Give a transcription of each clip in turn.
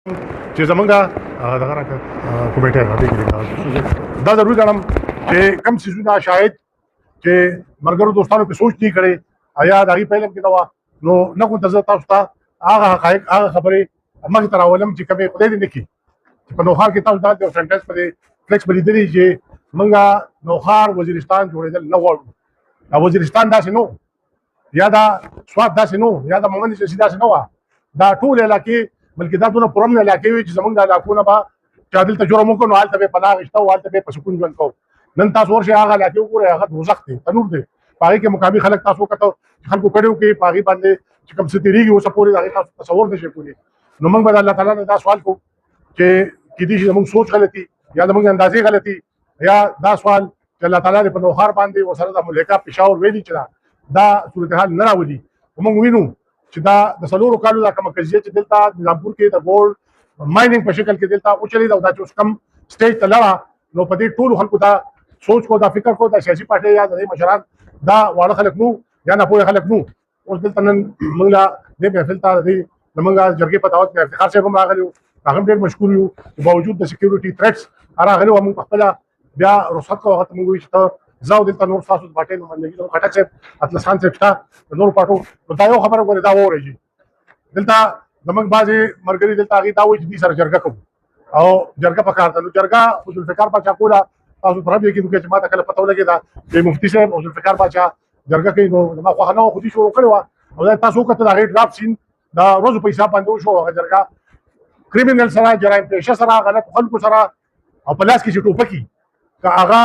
چې زمونږه دغه راکړه کمیټه راځي دا ضروري ګڼم چې کم سيزونه شاید چې مرګرو دوستانو په سوچ نه کړي آیا دا غي پهلم کې دا نو نه کوم تاسو ته هغه حقایق هغه خبره مخ تر اولم چې کومه خدای دې نکي چې په نوخار کې تاسو دا سنټنس په فلیکس بلیدلی چې مونږه نوخار وزیرستان جوړېدل نه غواړو دا وزیرستان داسې نو یا دا سواد داسې نو یا دا مومن چې داسې نو دا ټول علاقې بلکې دا دونه پرمن علاقې وي چې زمونږ د علاقو نه به چا دلته جرم وکړو نو هلته به پناه اخیسته او هلته به په سکون ژوند کوو نن تاسو ورشئ هغه علاقې وګورئ هغه دوزخ دی تنور دی په هغې کې مقامي خلک تاسو وکتل خلکو کړي وو کې په هغې باندې چې کوم څه تېرېږي اوسه پورې د هغې تاسو تصور نه شئ کولی نو موږ به د الله تعالی نه دا سوال کوو چې کېدای شي زموږ سوچ غلطي یا زموږ اندازې غلطي یا دا سوال چې الله تعالی دې په نوخار باندې ورسره د ملکه پېښور ویلي چې دا صورتحال نه راولي موږ وینو چې دا د څلورو کالو دا کومه قضیه چې دلته نظامپور کې د ګولډ مایننګ په شکل کې دلته وچلېده او دا چې اوس کم سټیج ته لاړه نو په دې ټولو خلکو دا سوچ کو دا فکر کو دا سیاسي پارټۍ یا د مشران دا واړه خلک نو یا ناپوهه خلک نو اوس دلته نن موږ دې محفل ته زمونږ جرګې په دعوت کې افتخار صاحب هم راغلی وو هغه هم ډېر مشکور یو باوجود د سکیورټي تھریټس راغلی وو موږ خپله بیا رخصت کوو هغه ته موږ وایي چې ته ځه دلته نور ستاسو د پارټۍ نمایندګي زموږ خټک صاحب اطلس خان صاحب شته د نورو پارټو نو دا یو خبره ګورې دا واورئ دلته زمونږ بعضې ملګري دلته هغې دا وایي چې دوی سره جرګه کوو او جرګه پکار ده نو جرګه خو ذوالفقار باچا کوله تاسو په رب یقین وکړئ چې ما ته کله پته ولګېده چې مفتي صاحب او ذوالفقار باچا جرګه کوي نو زما خوښه نه وه خو دوی شروع کړې وه او دا تاسو وکتل د هغې ډراپ سین د ورځو په حساب باندې وشو هغه جرګه کریمینل سره جرایم پیشه سره غلط خلکو سره او په لاس کې چې ټوپکي که هغه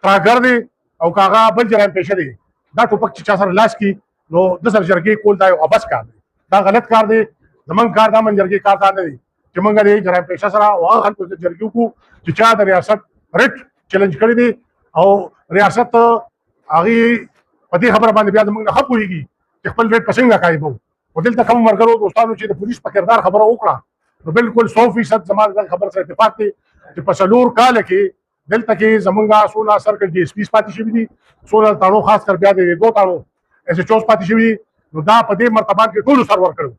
تراګر دی او که هغه بل جرایم پیشه دی دا ټوپک چې چا سره لاس کې نو د سره جرګې کول دا یو ابس کار دی دا غلط کار دی زمونږ کار دا من جرګې کار دا نه دی چې موږ د جرایم پیشه سره او هغه خلکو سره جرګې وکړو چې چا د ریاست ریټ چیلنج کړی دی او ریاست هغې په دې خبره باندې بیا زموږ نه ښه پوهېږي چې خپل ریټ په څنګه قایمو خو دلته کوم ملګرو دوستانو چې د پولیس په کردار خبره وکړه نو بالکل 100% زما د خبر سره اتفاق دی چې په څلور کاله کې دلته کې زمونږ څونه سرکل ډي اس پیز پاتې شوي دي څونه تاڼو خاص کر بیا د دو تاڼو ایس ایچ اوز پاتې شوي دي نو دا په دې مرتبان کې ټولو سر ورکړو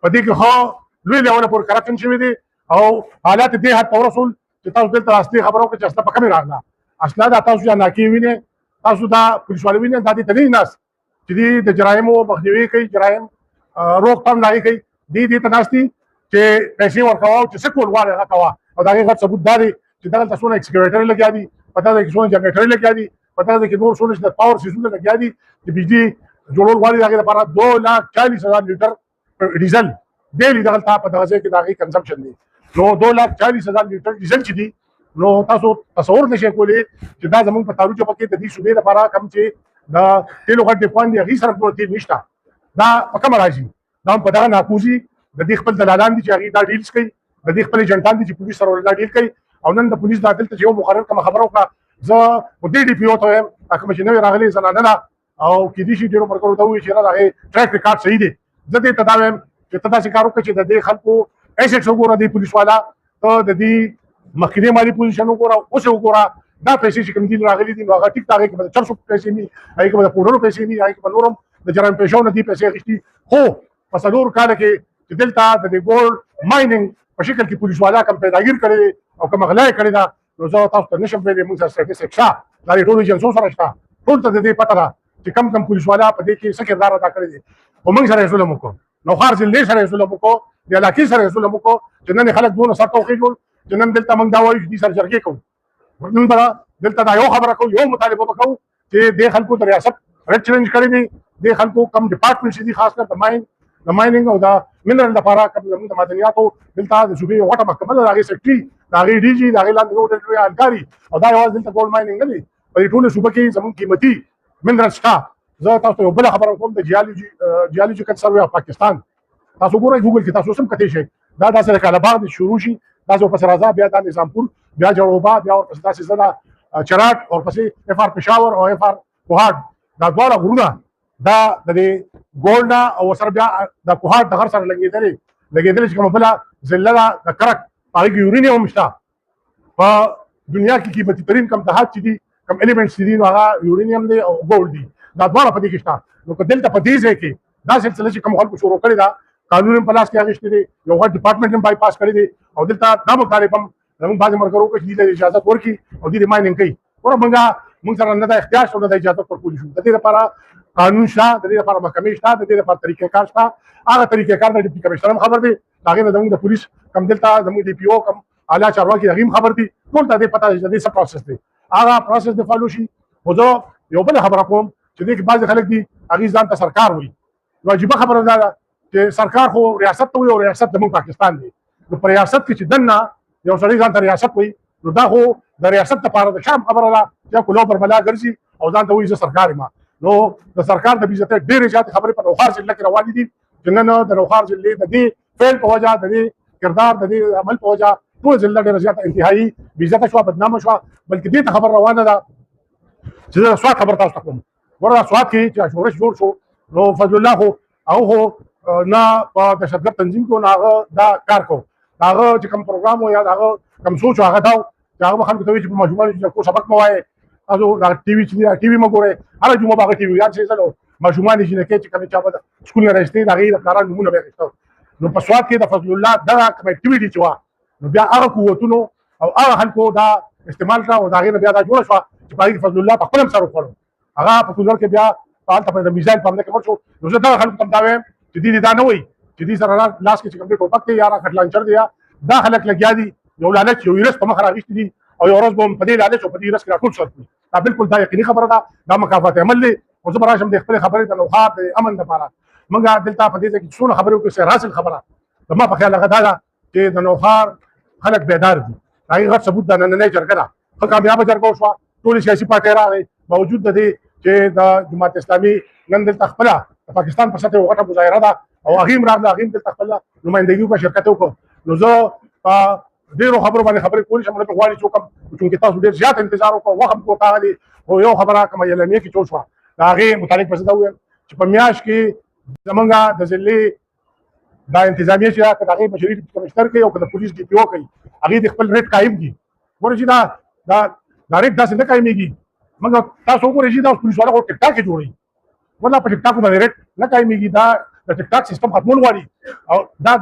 په دې کې خو لوی لیوله پورې کرپشن شوي دي او حالات دې حد ته ورسول چې تاسو دلته اصلي خبره وکړئ چې اسنه په کمې راغله اسنه دا تاسو یا ناکې وینئ تاسو دا پولیس والو وینئ دا دې ته نه ناست چې دوی د جرایمو مخنیوي کوي جرایم روکتام نه کوي دې ته ناست دي چې پیسې ورکوه او چې څه کول غواړې هغه کوه او د هغې غټ ثبوت دا دی چې دلته څونه ایکسکیویټر لګیا دي په دغه کې څونه جنریټر لګیا دي په دغه کې نور څونه د پاور سیسټمونه لګیا دي چې بجلي جوړول غواړي د هغې لپاره 2,40,000 لیټر ډیزل ډیلي دغلته په دغه ځای کې د هغې کنزمپشن دی نو 2,40,000 لیټر ډیزل چې دي نو تاسو تصور نشئ کولی چې دا زموږ په تاریخ کې د دې صوبې لپاره کم چې د تیلو غټ ډیپوان دي هغې سره پوره تیل نشته دا په کومه راځي دا هم په دغه ناپوهي د دې خپل دلالان دي چې هغې دا ډیلز کوي د دې خپل ایجنټان دي چې پولیس سره دا ډیل کوي او نن د پولیس دا دلته چې یو مقرر کومه خبره وکړه زه خو دې ډي پي او ته وایم کومه چې نوې راغلې زنانه ده او کېدای شي ډېرو ملګرو ته ووایي چې نه د هغې ټریک ریکارډ صحیح دی زه دې ته دا وایم چې ته داسې کار وکړه چې د دې خلکو ایسټس وګوره دې پولیس والا ته د دې مخکینی مالي پوزیشن وګوره اوس یې وګوره دا پیسې چې کوم دي راغلي دي نو هغه ټیک هغې کې به د چرسو پیسې نه وي هغې کې به د پوډرو پیسې نه وي هغې کې به نور هم د جرایم پیشو نه دي پیسې اخیستي خو په څلورو کاله کې چې دلته د دې ګولډ مایننګ په شکل کې پولیس والا کوم پیداګیر کړی دی او کومه غلا یې کړې ده نو زه تاسو ته نشم ویلی موږ سره سټېټسټک شته دا د ټولو ایجنسو سره شته ټول ته د دې پته ده چې کم کم پولیس والا په دې کې څه کردار ادا کړی دی خو موږ سره یې ظلم وکړو نوخار ضلعې سره یې ظلم وکړو د علاقې سره یې ظلم وکړو چې نن یې خلک دونه سر ته وخېږول چې نن دلته موږ دا وایو چې دې سره جرګې کوو نن به دلته دا یو خبره کوو یو مطالبه به کوو چې دې خلکو د ریاست ریټ چیلنج کړی دی دې خلکو کم ډپارټمنټ چې دي خاص کر د مایننګ او د منرل لپاره کوم زموږ د معدنیاتو دلته د صوبې یو غټه محکمه ده د هغې سیکرټري د هغې ډي جي د هغې لاندې نور ډېر لوی همکاري او دا یوازې دلته ګولډ مایننګ نه دی په دې ټوله صوبه کې زموږ قیمتي منرل شته زه تاسو ته یو بله خبره کوم د جیالوجیکل سروې اف پاکستان تاسو ګورئ ګوګل کې تاسو هم کتلی شئ دا داسې د کالاباغ د شروع شي داسې ورپسې راځه بیا دا نظامپور بیا جړوبا بیا ورپسې داسې زه دا چراټ ورپسې اف آر پېښور او اف آر کوهاټ دا دواړه غرونه دا د دې ګولډ نه او سره بیا د کوهاټ د غر سره لګېدلې چې کومه بله ضلع ده د کرک په هغې کې یورینیم هم شته په دنیا کې قیمتي ترین کم دهات چې دي کم ایلیمنټس چې دي نو هغه یورینیم دی او ګولډ دي دا دواړه په دې کې شته نو که دلته په دې ځای کې دا سلسله چې کوم خلکو شروع کړې ده قانون په لاس کې اخیستی دی، یو غټ ډپارټمنټ هم بایپاس کړی دی او دلته دا مطالب هم زموږ بعضې ملګرو وکړه چې دې ته اجازت ورکړي او دې مایننګ کوي. ګوره موږ سره نه دا اختیار شته او نه دا اجازت ورکولی شو. د دې لپاره قانون شته، د دې لپاره محکمې شته، د دې لپاره طریقې کار شته. هغه طریقې کار د ډیپټي کمشنر هم خبر دی، د هغې نه زموږ د پولیس کم دلته زموږ ډي پي او کم اعلی چارواکي هغې هم خبر دي. ټول ته دې پته ده چې د دې څه پروسس دی، هغه پروسس دې فالو شي. خو زه یو بله خبره کوم چې دې کې بعضې خلک دي هغې ځان ته سرکار وایي. نو عجیبه خبره دا ده چې سرکار خو ریاست ته وایي او ریاست زموږ پاکستان دی. نو په ریاست کې چې دننه یو سړی ځان ته ریاست وایي، نو دا خو د ریاست لپاره د شام خبره ده چې کلو پر بلا ګرځي او ځان ته وایي زه سرکار یم. نو د سرکار د بې عزتۍ ډېرې زیاتې خبرې په نوښار ضلع کې روانې دي چې نن د نوښار ضلع د دې فعل په وجه، د دې کردار، د دې عمل په وجه ټول ضلع ډېره زیاته انتهایي بې عزته شوه، بدنامه شوه. بلکې دې ته خبر روانه ده چې زه د سوات خبر تاسو ته کوم. ګوره دا سوات کې چې شورش جوړ شو نو فضل الله خو هغه خو نه په دهشتګرد تنظیم کې نه هغه دا کار کو، هغه چې کوم پروګرام و یا هغه کوم سوچ هغه دا چې هغه خلکو ته وایي چې په ماشومانو چې کو سبق مه وایئ، تاسو دا ټي وي چې دی ټي وي مه ګورئ، هره جمعه به هغه ټي ویګان شي ځلو ماشومان یې جنکۍ چې کومې چا به سکول نه راایستې د هغې د پلارانو نومونه به یې اخیستل. نو په سوات کې د فضل الله دغه کوم اکټیویټي چې وه نو بیا هغه قوتونو او هغه خلکو دا استعمال کړه او د هغې نه بیا دا جوړه شوه چې په هغې کې فضل الله په خپل هم سر وخوړو. هغه په کونړ کې بیا هلته په د میزایل په حمله کې مړ شو. نو زه دغه خلکو ته هم دا وایم چې دې دا نه وایي چې دې سره لاس کې چې کوم دی ټوپک دی یا راکټ لانچر دی، یا دا خلک لګیا دي یو لالچ یو هیرس په مخ راغېستي دي او یو ورځ به هم په دې لالچ او په دې هیرس کې راټول شول. دا بالکل دا یقیني خبره ده، دا مکافات عمل دی. خو زه به راشم د خپلې خبرې د نوښار د امن دپاره موږ دلته په دې ځای کې څونه خبرې وکړو. سیر حاصل خبره زما په خیال هغه دا ده چې د نوښار خلک بیدار دي. د هغې غټ ثبوت د نننۍ جرګه ده، ښه کامیابه جرګه وشوه، ټولې سیاسي پارټۍ راغلې باوجود د دې چې د جماعت اسلامي نن دلته خپله د پاکستان په سطح یو غټه مظاهره ده او هغې هم راغله، هغې هم دلته خپله نمایندګي وکړه، شرکت یې وکړ. نو زه په ډېرو خبرو باندې خبرې کولی شم، مطلب غواړي چې وکړم چونکې تاسو ډېر زیات انتظار وکړو، وخت هم کوتاه دی. خو یو خبره کومه اعلامیه کې جوړ شوه د هغې متعلق به زه دا ووایم چې په میاشت کې زمونږ د ضلعې دا انتظامیه چې ده که د هغې مشري ډیپټي کمشنر کوي او که د پولیس ډي پي او کوي هغې د خپل ریټ قایم کړي. ګورئ چې دا ریټ داسې نه قایمېږي. موږ تاسو وګورئ چې دا اوس پولیس والا خو ټیک ټاک یې جوړوي، ولا په ټیک ټاکو باندې ریټ نه قایمېږي. دا د ټیک ټاک سیستم ختمول غواړي او دا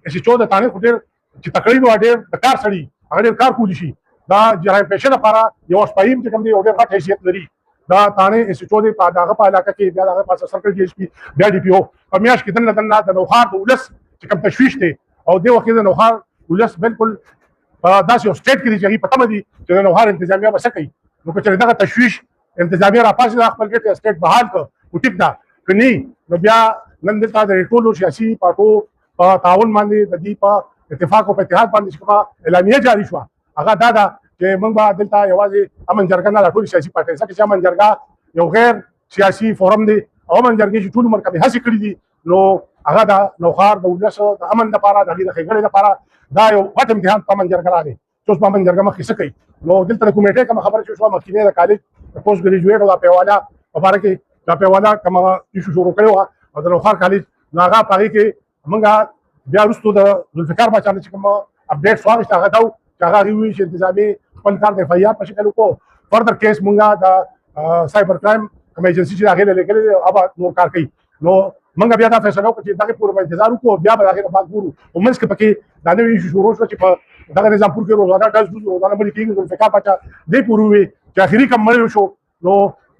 ایس ایچ او د تانې خو ډېر چې تکړه وي ډېر د کار سړي هغه ډېر کار کولی شي. دا جرایم پیشه لپاره یو شپایم چې کوم دی یو ډېر غټ حیثیت لري. دا تانې ایس ایچ او دی په هغه په علاقه کې بیا د هغه پاسه سرکل ډي ایس پي بیا ډي پي او په میاشت کې دننه د نوښار د ولس چې کوم تشویش دی او دې وخت کې د نوښار ولس بالکل داسې یو سټیټ کې دي چې هغې په تمه دي چې د نوښار انتظامیه به څه کوي. نو که چېرې دغه تشویش انتظامیه راپاسېده خپل ګټې سټیټ بحال کړ خو ټیک ده، که نه نو بیا نن دلته د ټولو سیاسي پارټو په تعاون باندې د دې په اتفاق او په اتحاد باندې چې کومه اعلامیه جاري شوه هغه دا ده چې موږ به دلته یوازې امن جرګه نه دا ټولې سیاسي پارټۍ ځکه چې امن جرګه یو غیر سیاسي فورم دی او امن جرګې چې ټول عمر کومې هڅې کړي دي نو هغه د نوښار د ولس د امن لپاره د هغې د ښېګڼې لپاره دا یو غټ امتحان په امن جرګه راغی چې اوس په امن جرګه مخکې څه کوي. نو دلته د کمیټې کومه خبره چې شوه مخکینۍ د کالج د پوسټ ګریجویټ او د پیواله په باره کې دا پیواله کومه ایشو شروع کړې وه او د نوښار کالج نو هغه په هغې کې موږ بیا وروستو د ذوالفقار باچا نه چې کوم اپډیټ واخېست هغه دا و چې هغه هغې وویل چې انتظامي خپل کار د اف آی آر په شکل وکړو. فردر کیس موږ د سایبر کرایم کوم ایجنسي چې د هغې نه لېږلی دی هغه نور کار کوي. نو موږ بیا دا فیصله وکړه چې دغې پورې به انتظار وکړو بیا به د هغې نه بعد ګورو. په منځ کې پکې دا نوې ایشو شروع شوه چې په دغه نظامپور کې روزانه ډز ډوز روزانه بلې کېږي. ذوالفقار باچا دې پورې وویل چې اخري کم مړی شو نو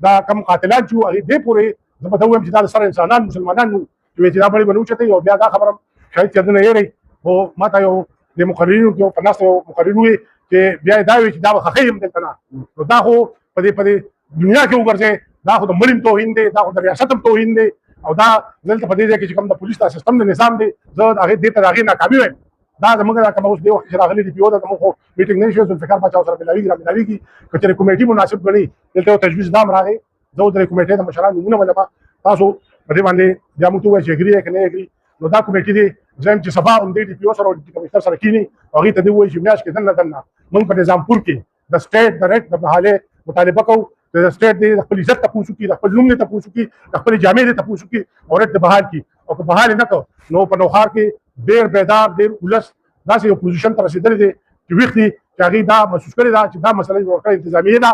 دا کم قاتلان چې وو هغې دې پورې زه به ته ووایم چې دا د سره انسانان مسلمانان وو چې وایي چې دا مړی به نه اوچتوي او بیا دا خبره شاید چې نه یېری. خو ما ته یو د مقررینو کې یو په ناسته یو مقرر وویل چې بیا یې دا وایي چې دا به ښخۍ هم دلته نه نو دا خو په دې دنیا کې وګرځې دا خو د مړي هم توهین دی، دا خو د ریاست هم توهین دی او دا دلته په دې ځای کې چې کوم د پولیس دا سیستم د نظام دی زه د هغې دې ته د هغې ناکامي وایم. دا زموږ دا کومه اوس دې وخت چې راغلي ډي پي او ده زموږ خو میټینګ نه شوی ذوالفقار باچا سره ملاوېږي راملاوېږي که چېرې کمیټي مناسب ګڼي دلته یو تجویز دا هم راغی زه اوس د کمیټې د مشرانو نومونه ولمه تاسو په دې باندې بیا موږ ته ووایئ چې اګري یې که نه اګري. نو دا کمیټي دی زه یم چې سبا همدې ډي پي او سره او ډیپټي کمشنر سره کښېني او هغې ته دې ووایي چې میاشت کې دننه موږ په نظامپور کې د سټیټ د ریټ د بحالۍ مطالبه کوو د سټیټ دی د خپل عزت تپوس وکړي، د خپل نوم دې تپوس وکړي، د خپلې جامې دې تپوس وکړي او ریټ دې بحال کړي. او که بحال یې نه کړ نو په نوښار کې ډېر بیدار ډېر ولس داسې یو پوزیشن ته رسېدلی دی چې ویښ دي چې هغې دا محسوس کړې ده چې دا مسله جوړه کړې انتظامیې ده،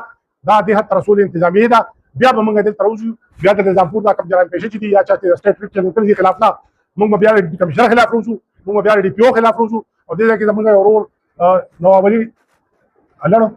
دا دې حد ته رسولې انتظامیې ده. بیا به موږ دلته راوځو بیا د نظامپور دا کوم جرایم پیشه چې دي یا چا چې د سټیټ ریټ چلن کړي دي خلاف نه موږ بیا د کمشنر خلاف روزو، موږ بیا د ډي پی او خلاف روزو، او دې ځای کې زموږ یو ورور نواب علي الله